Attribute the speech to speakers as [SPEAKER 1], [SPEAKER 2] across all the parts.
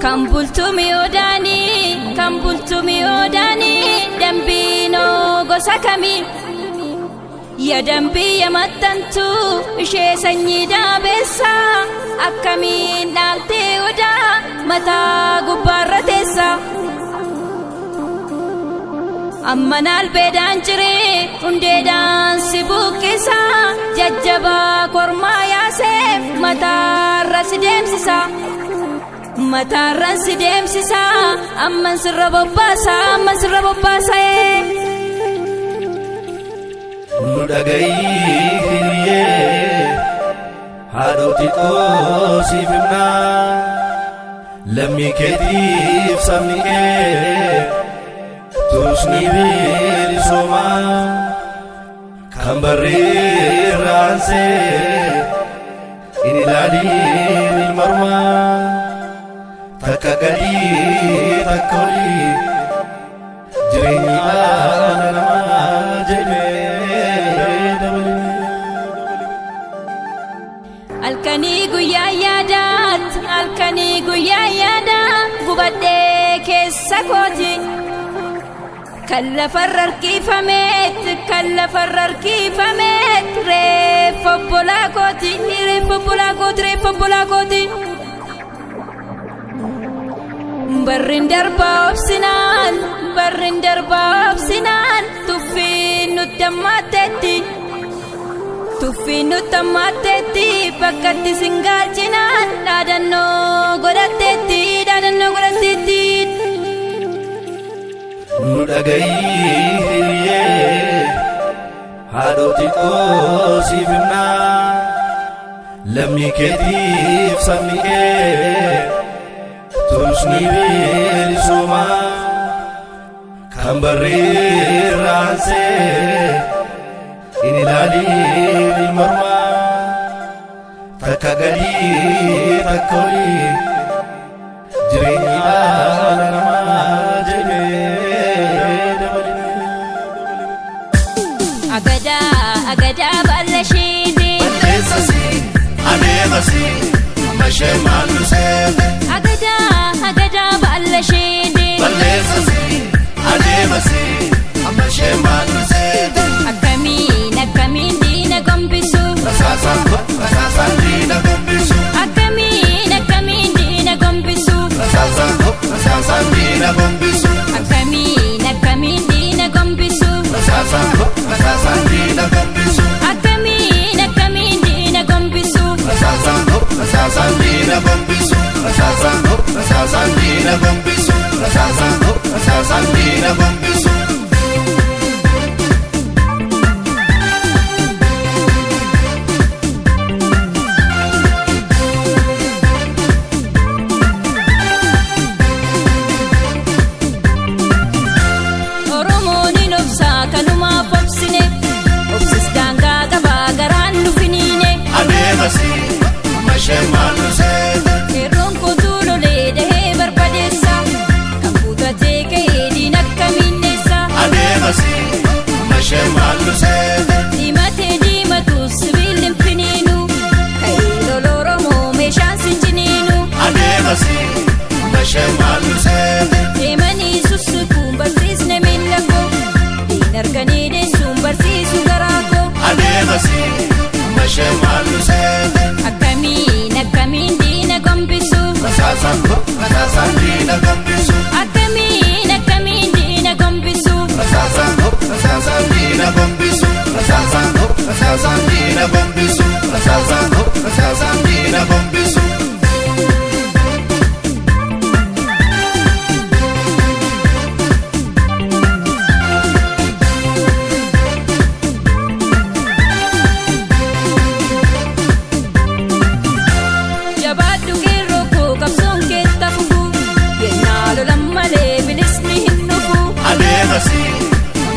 [SPEAKER 1] kan bultumi odani dambino gosa kami ya dambi ya matantu ishe sanyi dabesa akamin dalte oda mata gubarratesa ammanal bedan jire undedan sibukisa jajjaba korma yase mata rasidemsisa mata rasidemsisa amman sirabobasa
[SPEAKER 2] Nudagaye hadoti osifna lammi ketif samnike tusni bilisoma kambari ranse inilali marma takagadi takoli jirenya nama jebe
[SPEAKER 1] alkani guyya yadat gubadde keessa kooti kalla farrar kifamet reeffa bolaa kooti barrin darbaa obsinaan tuffiin nutti ammatteetti bakkatti singaalchinaan dhaadannoo godhatteetti
[SPEAKER 2] Nudagaye hadoti osifna lammi ketif samnike tusni bilisoma kambari ranse inilali marma takagadi takoli jirenya nama jebe
[SPEAKER 1] agada balashidi
[SPEAKER 2] balesasi anemasi mashemaluse
[SPEAKER 1] agada balashidi
[SPEAKER 2] balesasi anemasi mashemaluse
[SPEAKER 1] akamin dina gombisu
[SPEAKER 2] rasasan dina gombisu
[SPEAKER 1] akamin dina gombisu
[SPEAKER 2] rasasan dina gombisu
[SPEAKER 1] akamin dina gombisu
[SPEAKER 2] rasasan dina gombisu
[SPEAKER 1] akamin dina gombisu
[SPEAKER 2] rasasan dina gombisu rasasan dina gombisu rasasan dina gombisu mashemaluse
[SPEAKER 1] eron kutulu lede barbadesa kamputa teke edin akaminesa
[SPEAKER 2] anemasi mashemaluse
[SPEAKER 1] dimatu sibilim fininu kailo loromo meshan sinjininu
[SPEAKER 2] anemasi mashemaluse
[SPEAKER 1] emani susukum barsisne millako dinarganide sumbarsisu garako
[SPEAKER 2] anemasi mashemaluse
[SPEAKER 1] akamin dina gombisu
[SPEAKER 2] rasasan dina gombisu
[SPEAKER 1] akamin dina gombisu
[SPEAKER 2] rasasan dina gombisu rasasan dina gombisu rasasan dina gombisu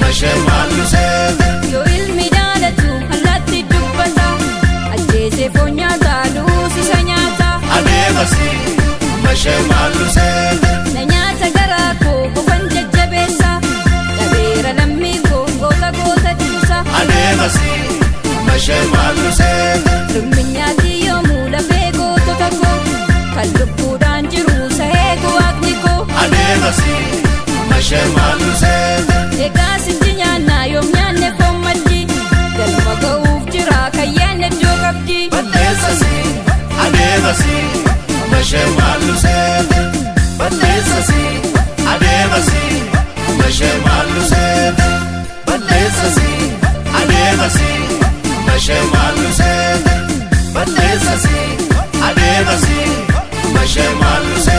[SPEAKER 2] mashemaluse
[SPEAKER 1] yo ilmi daalatu allatti dubbata ajjeese foonyaata luusisa nyaata
[SPEAKER 2] anemasi mashemaluse
[SPEAKER 1] na nyaata garaa koo qofan jajjabeessa dhabeera lammii koo goota dibusa
[SPEAKER 2] anemasi mashemaluse
[SPEAKER 1] lummi nyaati yoomuu lafee gootota koo kan lubbuudhaan jiru sahee
[SPEAKER 2] Adeemasi mashee maallusee.
[SPEAKER 1] Egaa sitti nyaannaa yoom nyaanne foon malli galma ga'uuf jira kayyaan iddoo qabdi.
[SPEAKER 2] Balleessasi adeemasi mashee maallusee. Balleessasi adeemasi mashee maallusee. Balleessasi adeemasi mashee maallusee. Balleessasi adeemasi mashee maallusee.